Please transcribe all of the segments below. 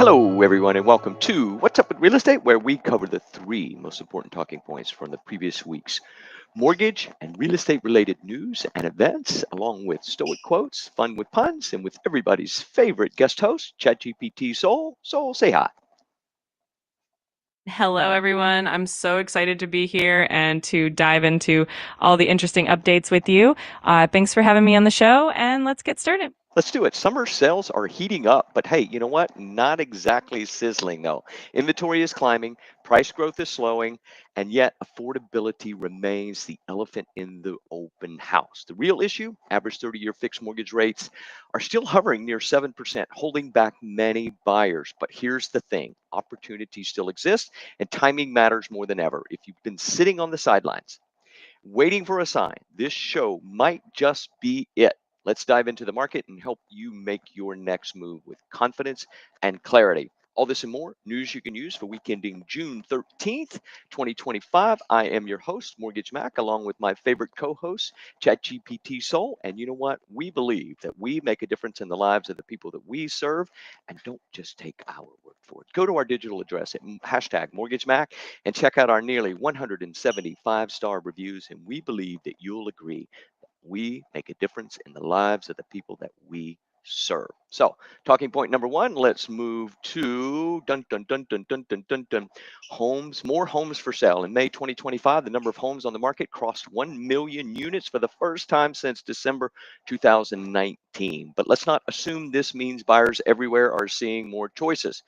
Hello, everyone, and welcome to What's Up with Real Estate, where we cover the three most important talking points from the previous week's mortgage and real estate related news and events, along with Stoic quotes, fun with puns, and with everybody's favorite guest host, ChatGPT-Sol. Sol, say hi. Hello, everyone. I'm so excited to be here and to dive into all the interesting updates with you. Thanks for having me on the show, and let's get started. Let's do it. Summer sales are heating up, but hey, you know what? Not exactly sizzling though. Inventory is climbing, price growth is slowing, and yet affordability remains the elephant in the open house. The real issue, average 30-year fixed mortgage rates are still hovering near 7%, holding back many buyers. But here's the thing, opportunity still exists, and timing matters more than ever. If you've been sitting on the sidelines, waiting for a sign, this show might just be it. Let's dive into the market and help you make your next move with confidence and clarity. All this and more news you can use for week ending June 13th, 2025. I am your host, Mortgage Mac, along with my favorite co host, ChatGPT-Sol. And you know what? We believe that we make a difference in the lives of the people that we serve and don't just take our word for it. Go to our digital address at hashtag Mortgage Mac and check out our nearly 175-star reviews. And we believe that you'll agree that we make a difference in the lives of the people that we serve. So, talking point number one, let's move to dun dun dun dun dun dun dun dun homes, more homes for sale. In May 2025, the number of homes on the market crossed 1 million units for the first time since December 2019. But let's not assume this means buyers everywhere are seeing more choices.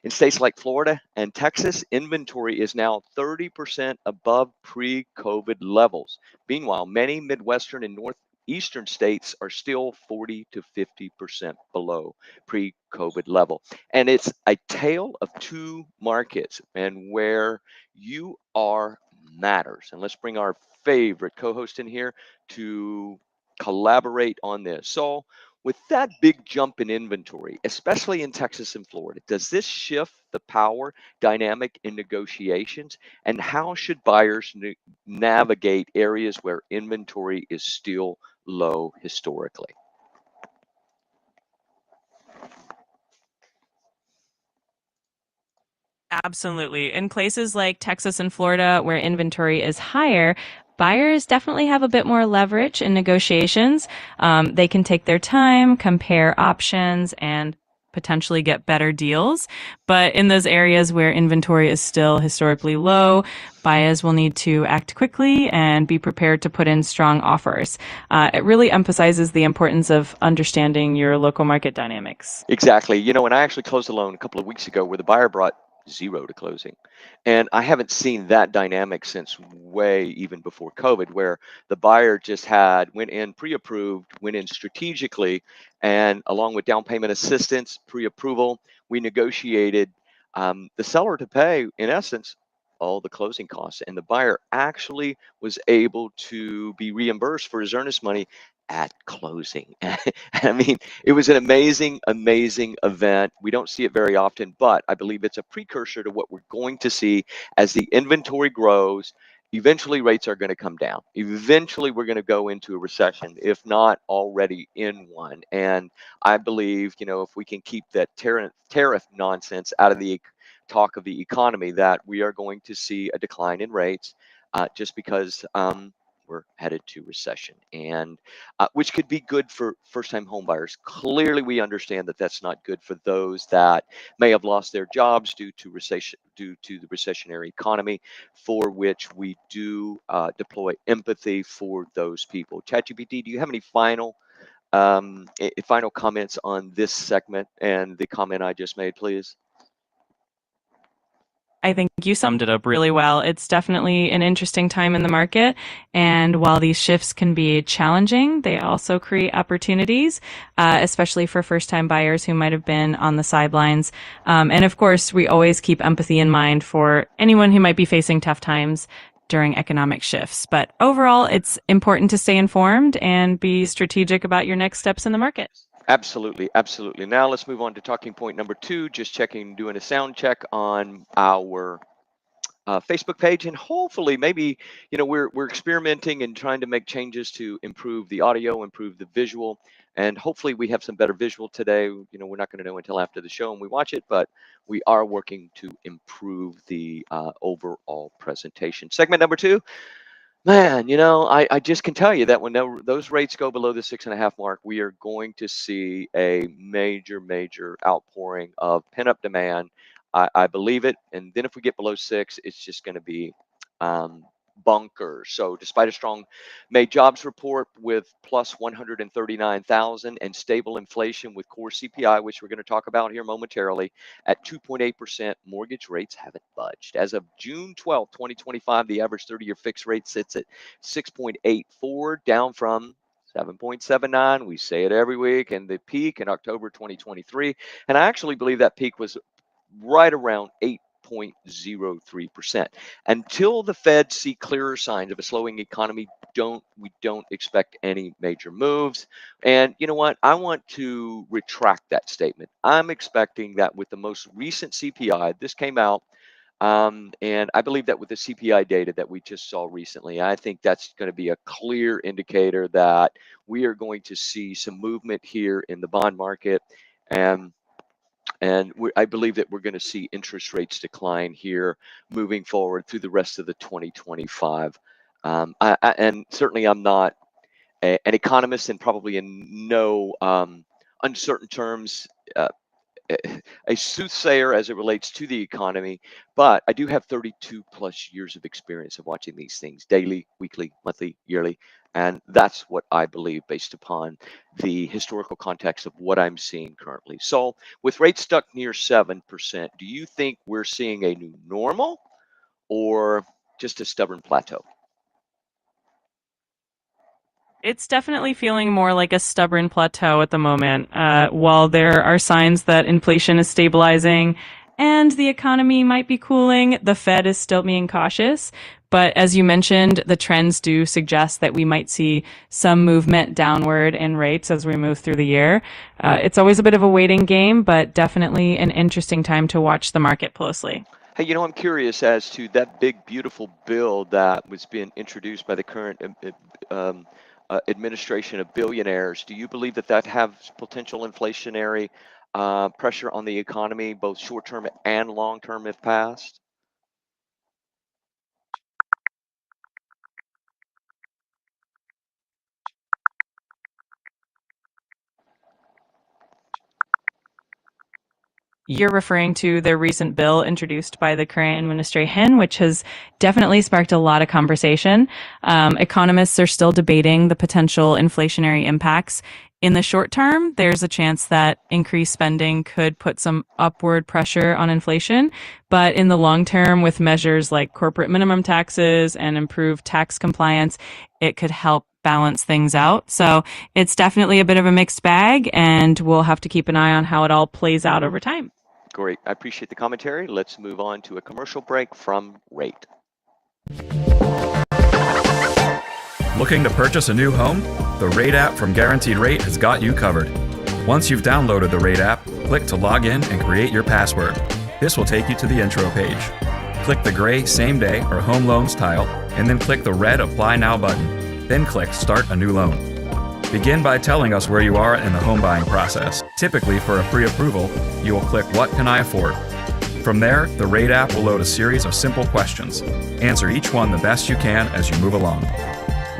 In states like Florida and Texas, inventory is now 30% above pre COVID levels. Meanwhile, many Midwestern and Northeastern states are still 40 to 50% below pre COVID level. And it's a tale of two markets, and where you are matters. And let's bring our favorite co host in here to collaborate on this. So, with that big jump in inventory, especially in Texas and Florida, does this shift the power dynamic in negotiations? And how should buyers navigate areas where inventory is still low historically? Absolutely. In places like Texas and Florida, where inventory is higher, buyers definitely have a bit more leverage in negotiations. They can take their time, compare options, and potentially get better deals. But in those areas where inventory is still historically low, buyers will need to act quickly and be prepared to put in strong offers. It really emphasizes the importance of understanding your local market dynamics. Exactly. And I actually closed a loan a couple of weeks ago where the buyer brought zero to closing. And I haven't seen that dynamic since way even before COVID, where the buyer just went in pre-approved, went in strategically, and along with down payment assistance, pre-approval, we negotiated the seller to pay, in essence, all the closing costs. And the buyer actually was able to be reimbursed for his earnest money at closing. I mean, it was an amazing, amazing event. We don't see it very often, but I believe it's a precursor to what we're going to see as the inventory grows. Eventually, rates are going to come down. Eventually, we're going to go into a recession, if not already in one. And I believe, if we can keep that tariff nonsense out of the talk of the economy, that we are going to see a decline in rates just because we're headed to recession, and which could be good for first-time home buyers. Clearly, we understand that that's not good for those that may have lost their jobs due to the recessionary economy, for which we do deploy empathy for those people. ChatGPT, do you have any final comments on this segment and the comment I just made, please? I think you summed it up really well. It's definitely an interesting time in the market. And while these shifts can be challenging, they also create opportunities, especially for first time buyers who might have been on the sidelines. And of course, we always keep empathy in mind for anyone who might be facing tough times during economic shifts. But overall, it's important to stay informed and be strategic about your next steps in the market. Absolutely, absolutely. Now let's move on to talking point number two. Just checking, doing a sound check on our Facebook page, and hopefully, maybe we're experimenting and trying to make changes to improve the audio, improve the visual, and hopefully we have some better visual today. We're not going to know until after the show and we watch it, but we are working to improve the overall presentation. Segment number 2. Man, I just can tell you that when those rates go below the 6.5 mark, we are going to see a major, major outpouring of pent-up demand. I believe it. And then if we get below 6, it's just going to be um, bonkers. So despite a strong May jobs report with plus 139,000 and stable inflation with core CPI, which we're going to talk about here momentarily, at 2.8%, mortgage rates haven't budged. As of June 12, 2025, the average 30-year fixed rate sits at 6.84, down from 7.79. We say it every week, and the peak in October 2023. And I actually believe that peak was right around 8.03%. Until the Fed see clearer signs of a slowing economy, we don't expect any major moves. And you know what? I want to retract that statement. I'm expecting that with the most recent CPI, this came out, and I believe that with the CPI data that we just saw recently, I think that's going to be a clear indicator that we are going to see some movement here in the bond market. And I believe that we're going to see interest rates decline here moving forward through the rest of the 2025. And certainly I'm not an economist, and probably in no uncertain terms a soothsayer as it relates to the economy, but I do have 32 plus years of experience of watching these things daily, weekly, monthly, yearly, and that's what I believe based upon the historical context of what I'm seeing currently. So, with rates stuck near 7%, do you think we're seeing a new normal or just a stubborn plateau? It's definitely feeling more like a stubborn plateau at the moment. While there are signs that inflation is stabilizing and the economy might be cooling, the Fed is still being cautious. But as you mentioned, the trends do suggest that we might see some movement downward in rates as we move through the year. It's always a bit of a waiting game, but definitely an interesting time to watch the market closely. Hey, I'm curious as to that big, beautiful bill that was being introduced by the current administration of billionaires. Do you believe that that has potential inflationary pressure on the economy, both short term and long term, if passed? You're referring to the recent bill introduced by the current administration, which has definitely sparked a lot of conversation. Economists are still debating the potential inflationary impacts. In the short term, there's a chance that increased spending could put some upward pressure on inflation. But in the long term, with measures like corporate minimum taxes and improved tax compliance, it could help balance things out. So it's definitely a bit of a mixed bag, and we'll have to keep an eye on how it all plays out over time. Great. I appreciate the commentary. Let's move on to a commercial break from Rate. Looking to purchase a new home? The Rate app from Guaranteed Rate has got you covered. Once you've downloaded the Rate app, click to log in and create your password. This will take you to the intro page. Click the gray Same Day or Home Loans tile, and then click the red Apply Now button. Then click Start a New Loan. Begin by telling us where you are in the home buying process. Typically, for a pre-approval, you will click What Can I Afford? From there, the Rate app will load a series of simple questions. Answer each one the best you can as you move along.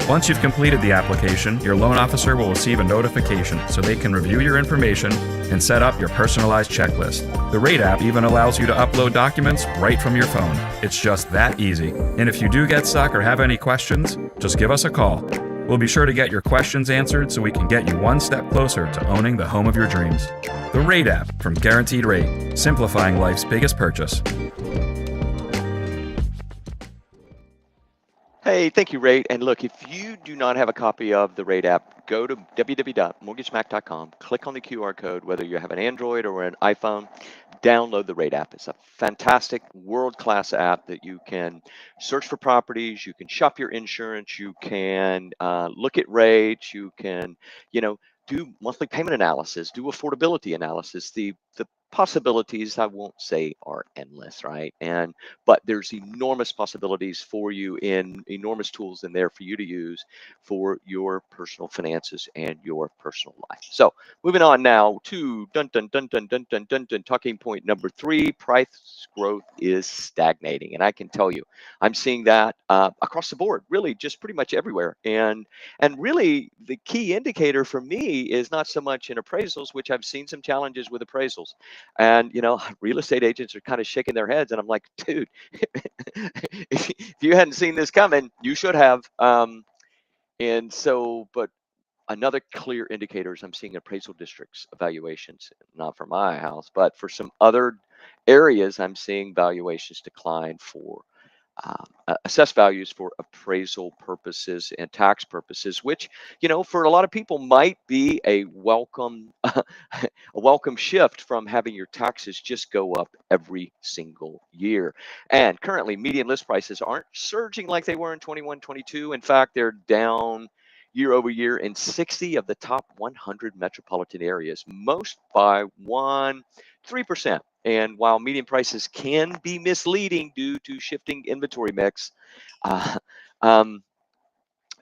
Once you've completed the application, your loan officer will receive a notification so they can review your information and set up your personalized checklist. The Rate app even allows you to upload documents right from your phone. It's just that easy. And if you do get stuck or have any questions, just give us a call. We'll be sure to get your questions answered so we can get you one step closer to owning the home of your dreams. The Rate app from Guaranteed Rate, simplifying life's biggest purchase. Hey, thank you, Rate. And look, if you do not have a copy of the Rate app, go to www.mortgagemac.com, click on the QR code, whether you have an Android or an iPhone, download the Rate app. It's a fantastic, world-class app that you can search for properties, you can shop your insurance, you can look at rates, you can, do monthly payment analysis, do affordability analysis. The possibilities, I won't say are endless, right? But there's enormous possibilities for you, in enormous tools in there for you to use for your personal finances and your personal life. So moving on now to talking point number 3: price growth is stagnating. And I can tell you, I'm seeing that across the board, really just pretty much everywhere. And really, the key indicator for me is not so much in appraisals, which I've seen some challenges with appraisals. And, real estate agents are kind of shaking their heads. And I'm like, dude, if you hadn't seen this coming, you should have. But another clear indicator is I'm seeing appraisal districts evaluations, not for my house, but for some other areas, I'm seeing valuations decline for assess values for appraisal purposes and tax purposes, which, for a lot of people might be a welcome a welcome shift from having your taxes just go up every single year. And currently, median list prices aren't surging like they were in 21, 22. In fact, they're down year over year in 60 of the top 100 metropolitan areas, most by 3%. And while median prices can be misleading due to shifting inventory mix, uh, um,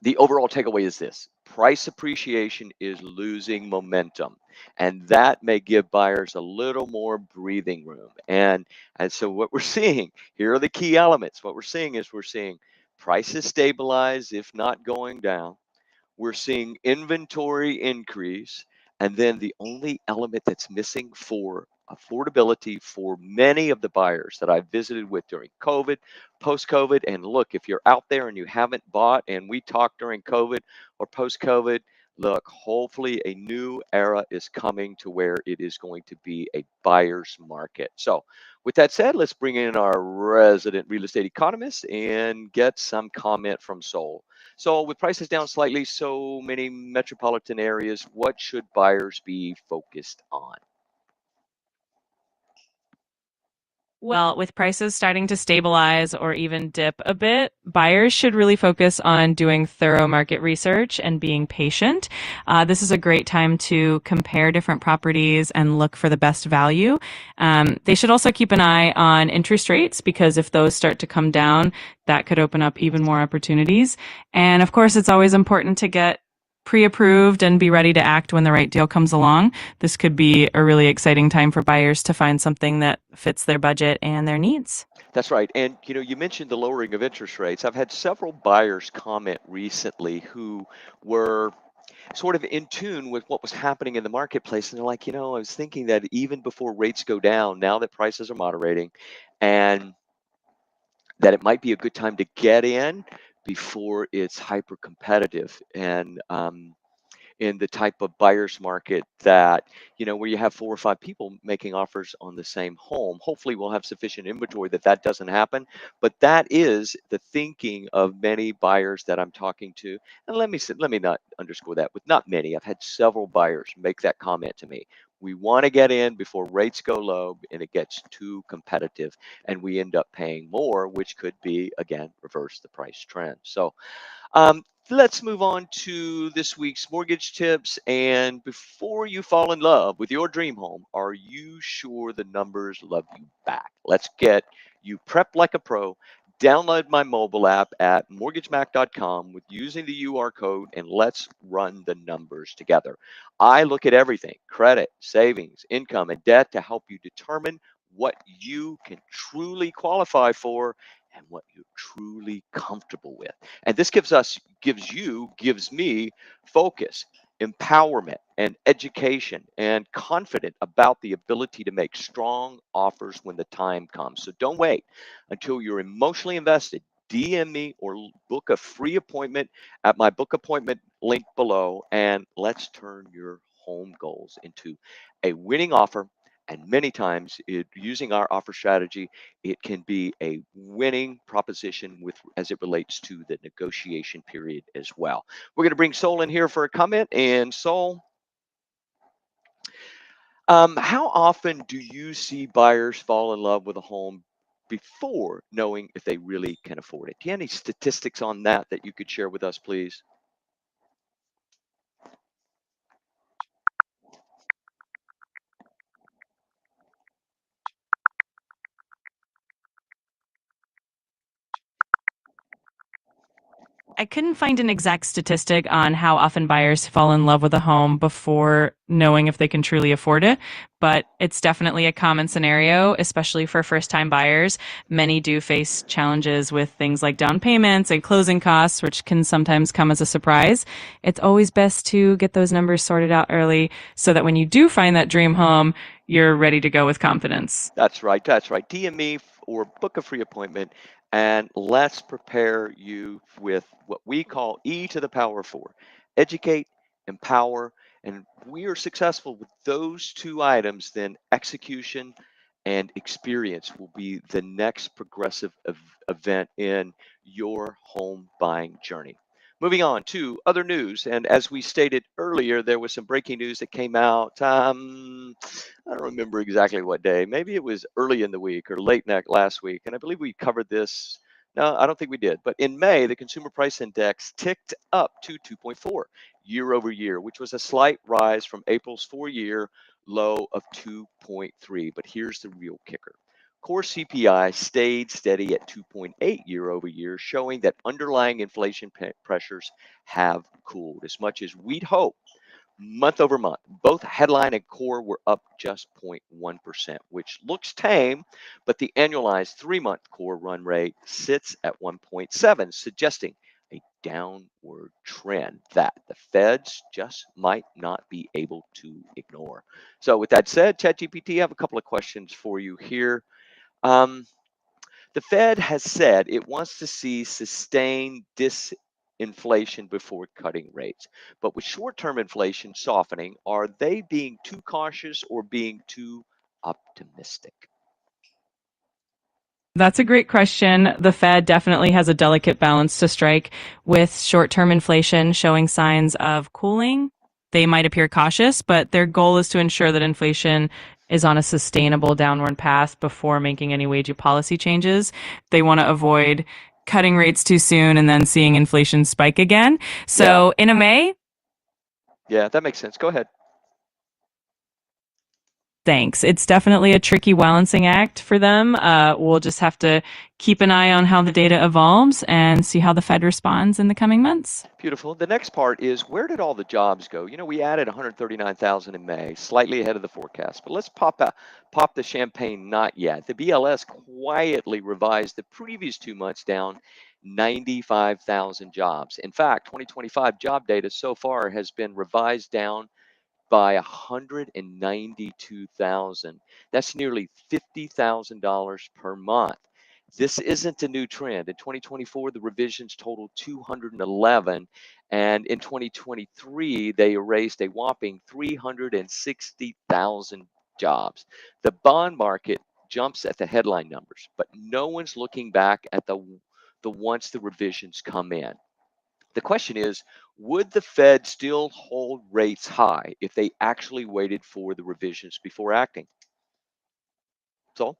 the overall takeaway is this: price appreciation is losing momentum, and that may give buyers a little more breathing room. And so what we're seeing here are the key elements. What we're seeing prices stabilize, if not going down. We're seeing inventory increase. And then the only element that's missing for affordability for many of the buyers that I visited with during COVID, post COVID, and look, if you're out there and you haven't bought, and we talked during COVID or post COVID, look, hopefully a new era is coming to where it is going to be a buyer's market. So, with that said, let's bring in our resident real estate economist and get some comment from Sol. So with prices down slightly, so many metropolitan areas, what should buyers be focused on? Well, with prices starting to stabilize or even dip a bit, buyers should really focus on doing thorough market research and being patient. This is a great time to compare different properties and look for the best value. They should also keep an eye on interest rates, because if those start to come down, that could open up even more opportunities. And of course, it's always important to get pre-approved and be ready to act when the right deal comes along. This could be a really exciting time for buyers to find something that fits their budget and their needs. That's right. And you mentioned the lowering of interest rates. I've had several buyers comment recently who were sort of in tune with what was happening in the marketplace. And they're like, I was thinking that even before rates go down, now that prices are moderating, and that it might be a good time to get in before it's hyper competitive. And in the type of buyer's market that, where you have 4 or 5 people making offers on the same home. Hopefully we'll have sufficient inventory that doesn't happen. But that is the thinking of many buyers that I'm talking to. And let me not underscore that with not many. I've had several buyers make that comment to me. We want to get in before rates go low and it gets too competitive and we end up paying more, which could be, again, reverse the price trend. So let's move on to this week's mortgage tips. And before you fall in love with your dream home, are you sure the numbers love you back? Let's get you prepped like a pro. Download my mobile app at mortgagemack.com with using the UR code, and let's run the numbers together. I look at everything: credit, savings, income, and debt to help you determine what you can truly qualify for and what you're truly comfortable with. And this gives me focus, empowerment, and education, and confident about the ability to make strong offers when the time comes. So don't wait until you're emotionally invested. DM me or book a free appointment at my book appointment link below, and let's turn your home goals into a winning offer. And many times, using our offer strategy, it can be a winning proposition as it relates to the negotiation period as well. We're going to bring Sol in here for a comment. And Sol, how often do you see buyers fall in love with a home before knowing if they really can afford it? Do you have any statistics on that you could share with us, please? I couldn't find an exact statistic on how often buyers fall in love with a home before knowing if they can truly afford it, but it's definitely a common scenario, especially for first-time buyers. Many do face challenges with things like down payments and closing costs, which can sometimes come as a surprise. It's always best to get those numbers sorted out early so that when you do find that dream home, you're ready to go with confidence. That's right. That's right. DM me or book a free appointment, and let's prepare you with what we call E to the power 4: educate, empower. And we are successful with those two items, then execution and experience will be the next progressive event in your home buying journey. Moving on to other news, and as we stated earlier, there was some breaking news that came out. I don't remember exactly what day. Maybe it was early in the week or late last week. And I believe we covered this. No, I don't think we did. But in May, the consumer price index ticked up to 2.4 year over year, which was a slight rise from April's 4-year low of 2.3. But here's the real kicker. Core CPI stayed steady at 2.8 year over year, showing that underlying inflation pressures have cooled as much as we'd hoped. Month over month, both headline and core were up just 0.1%, which looks tame, but the annualized 3-month core run rate sits at 1.7, suggesting a downward trend that the Feds just might not be able to ignore. So with that said, ChatGPT, I have a couple of questions for you here. The Fed has said it wants to see sustained disinflation before cutting rates. But with short-term inflation softening, are they being too cautious or being too optimistic? That's a great question. The Fed definitely has a delicate balance to strike. With short-term inflation showing signs of cooling, they might appear cautious, but their goal is to ensure that inflation is on a sustainable downward path before making any wage policy changes. They want to avoid cutting rates too soon and then seeing inflation spike again. So in a May, Yeah, that makes sense. Go ahead. thanks. It's definitely a tricky balancing act for them. We'll just have to keep an eye on how the data evolves and see how the Fed responds in the coming months. Beautiful. The next part is, where did all the jobs go? We added 139,000 in May, slightly ahead of the forecast. But let's pop the champagne not yet. The BLS quietly revised the previous 2 months down 95,000 jobs. In fact, 2025 job data so far has been revised down by 192,000. That's nearly $50,000 per month. This isn't a new trend. In 2024, the revisions totaled 211, and in 2023, they erased a whopping 360,000 jobs. The bond market jumps at the headline numbers, but no one's looking back at the once the revisions come in. The question is, would the Fed still hold rates high if they actually waited for the revisions before acting? So,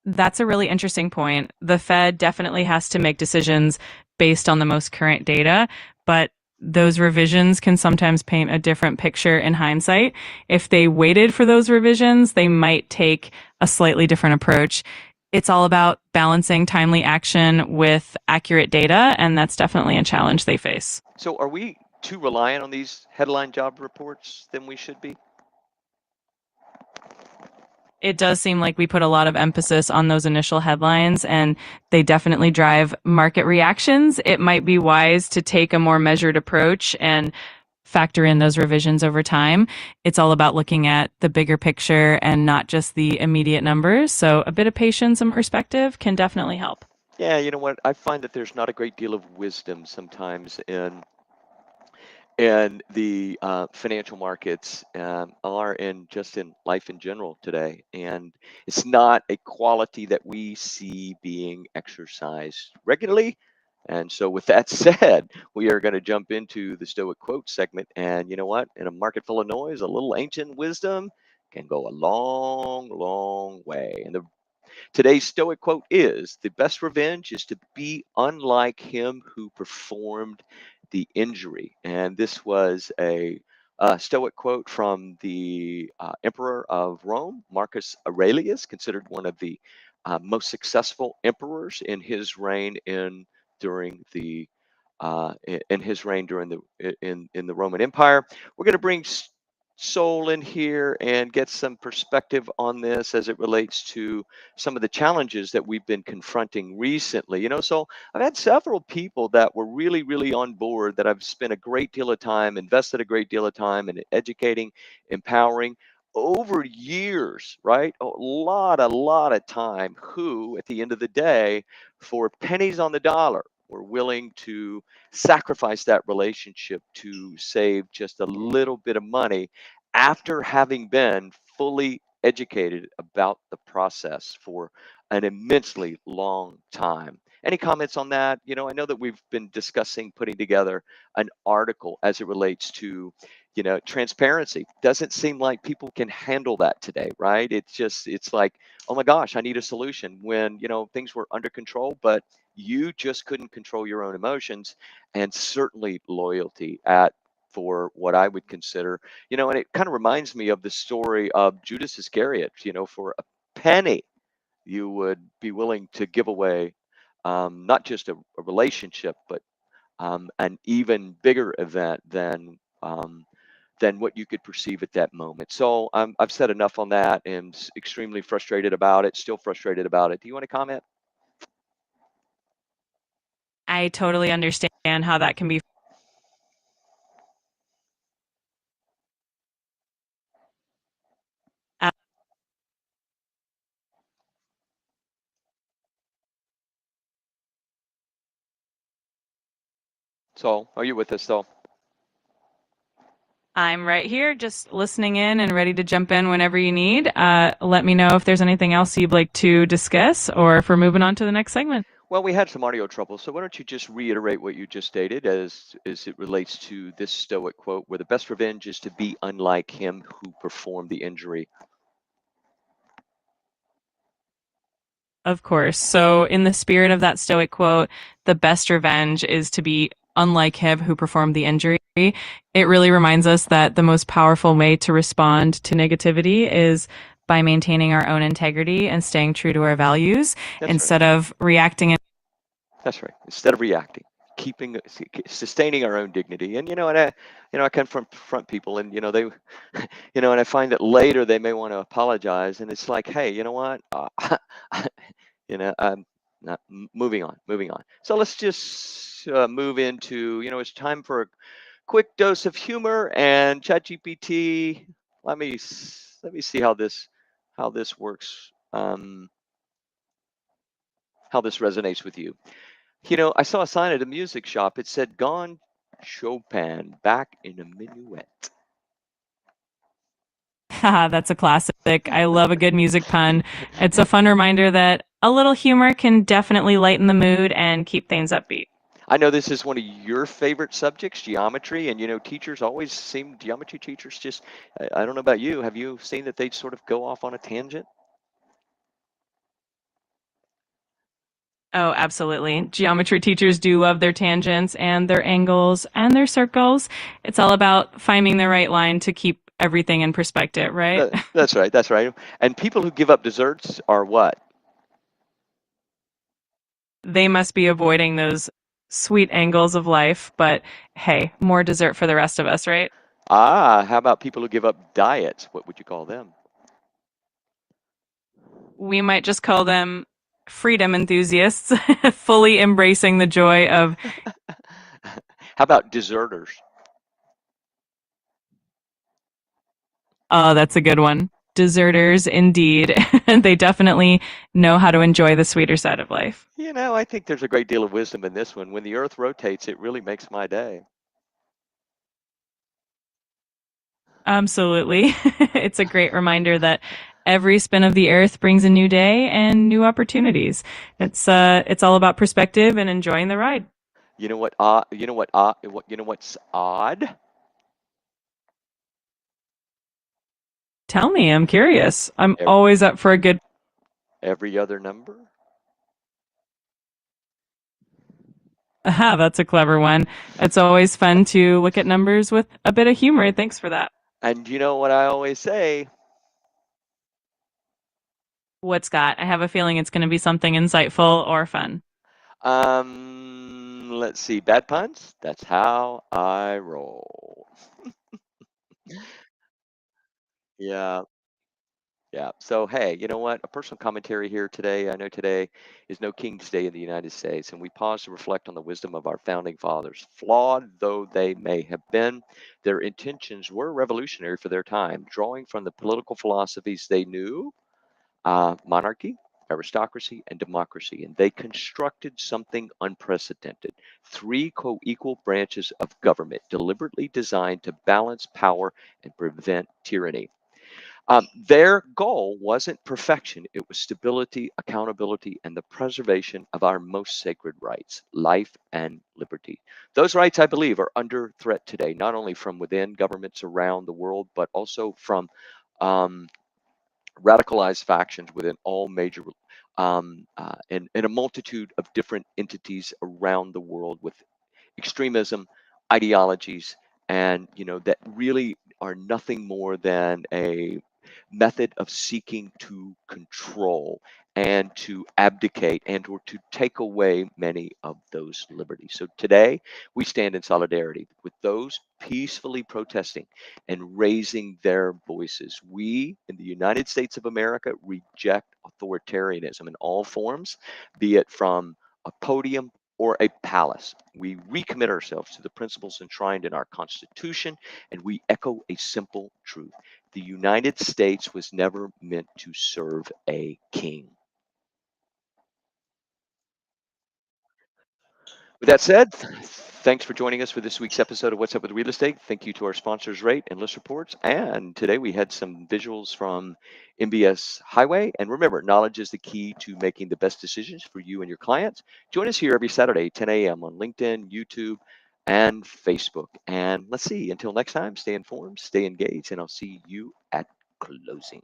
That's a really interesting point. The Fed definitely has to make decisions based on the most current data, but those revisions can sometimes paint a different picture in hindsight. If they waited for those revisions, they might take a slightly different approach. It's all about balancing timely action with accurate data, and that's definitely a challenge they face. so are we too reliant on these headline job reports than we should be? It does seem like we put a lot of emphasis on those initial headlines, and they definitely drive market reactions. It might be wise to take a more measured approach and factor in those revisions over time. It's all about looking at the bigger picture and not just the immediate numbers. So a bit of patience and perspective can definitely help. Yeah, you know what? I find that there's not a great deal of wisdom sometimes in the financial markets, are in just in life in general today, and it's not a quality that we see being exercised regularly. And so with that said, we are going to jump into the Stoic quote segment. And you know what? In a market full of noise, a little ancient wisdom can go a long, long way. And today's Stoic quote is, the best revenge is to be unlike him who performed the injury. And this was a Stoic quote from the Emperor of Rome, Marcus Aurelius, considered one of the most successful emperors in his reign during the in his reign during in the Roman Empire. We're going to bring Sol in here and get some perspective on this as it relates to some of the challenges that we've been confronting recently. So I've had several people that were really, really on board, that I've spent a great deal of time, invested a great deal of time in educating, empowering over years, right? A lot of time, who at the end of the day, for pennies on the dollar, were willing to sacrifice that relationship to save just a little bit of money after having been fully educated about the process for an immensely long time. Any comments on that? I know that we've been discussing putting together an article as it relates to transparency. Doesn't seem like people can handle that today, right? It's like, oh my gosh, I need a solution, when things were under control, but you just couldn't control your own emotions, and certainly loyalty at for what I would consider, and it kind of reminds me of the story of Judas Iscariot. For a penny, you would be willing to give away, not just a relationship, but an even bigger event than what you could perceive at that moment. So I've said enough on that, and extremely frustrated about it, still frustrated about it. Do you want to comment? I totally understand how that can be. So are you with us, though? I'm right here, just listening in and ready to jump in whenever you need. Let me know if there's anything else you'd like to discuss, or if we're moving on to the next segment. Well, we had some audio trouble, so why don't you just reiterate what you just stated as it relates to this Stoic quote, where the best revenge is to be unlike him who performed the injury. Of course. So, in the spirit of that Stoic quote, the best revenge is to be unlike him who performed the injury. It really reminds us that the most powerful way to respond to negativity is by maintaining our own integrity and staying true to our values, That's instead right. of reacting. That's right. Instead of reacting, sustaining our own dignity. And I confront people, and they, and I find that later they may want to apologize, and it's like, hey, you know what? I'm not moving on, moving on. So let's just move into, it's time for a quick dose of humor and ChatGPT. Let me see how this works. How this resonates with you. I saw a sign at a music shop. It said, "Gone Chopin, back in a minuet." That's a classic. I love a good music pun. It's a fun reminder that a little humor can definitely lighten the mood and keep things upbeat. I know this is one of your favorite subjects, geometry, and geometry teachers just, I don't know about you, have you seen that they sort of go off on a tangent? Oh, absolutely. Geometry teachers do love their tangents and their angles and their circles. It's all about finding the right line to keep everything in perspective, right? That's right, that's right. And people who give up desserts are what? They must be avoiding those sweet angles of life, but hey, more dessert for the rest of us, right? How about people who give up diets? What would you call them? We might just call them freedom enthusiasts, fully embracing the joy of. How about deserters? Oh, that's a good one. Deserters, indeed. They definitely know how to enjoy the sweeter side of life. I think there's a great deal of wisdom in this one. When the earth rotates, it really makes my day. Absolutely. It's a great reminder that every spin of the earth brings a new day and new opportunities. It's all about perspective and enjoying the ride. You know what? You know what's odd? Tell me, I'm curious. I'm Ev- always up for a good. Every other number. Aha, that's a clever one. It's always fun to look at numbers with a bit of humor. Thanks for that. And you know what I always say? What, Scott? I have a feeling it's going to be something insightful or fun. Let's see. Bad puns? That's how I roll. Yeah. Yeah. So, hey, you know what? A personal commentary here today. I know today is no King's Day in the United States, and we pause to reflect on the wisdom of our founding fathers. Flawed though they may have been, their intentions were revolutionary for their time, drawing from the political philosophies they knew, monarchy, aristocracy, and democracy. And they constructed something unprecedented, three co equal branches of government deliberately designed to balance power and prevent tyranny. Their goal wasn't perfection, it was stability, accountability, and the preservation of our most sacred rights, life and liberty. Those rights, I believe, are under threat today, not only from within governments around the world, but also from um, radicalized factions within all major and a multitude of different entities around the world with extremism, ideologies, and that really are nothing more than a method of seeking to control and to abdicate and or to take away many of those liberties. So today we stand in solidarity with those peacefully protesting and raising their voices. We in the United States of America reject authoritarianism in all forms, be it from a podium or a palace. We recommit ourselves to the principles enshrined in our Constitution, and we echo a simple truth. The United States was never meant to serve a king. With that said, thanks for joining us for this week's episode of What's Up with Real Estate. Thank you to our sponsors, Rate and List Reports. And today we had some visuals from MBS Highway. And remember, knowledge is the key to making the best decisions for you and your clients. Join us here every Saturday, 10 a.m. on LinkedIn, YouTube, and Facebook. And let's see, until next time, stay informed, stay engaged, and I'll see you at closing.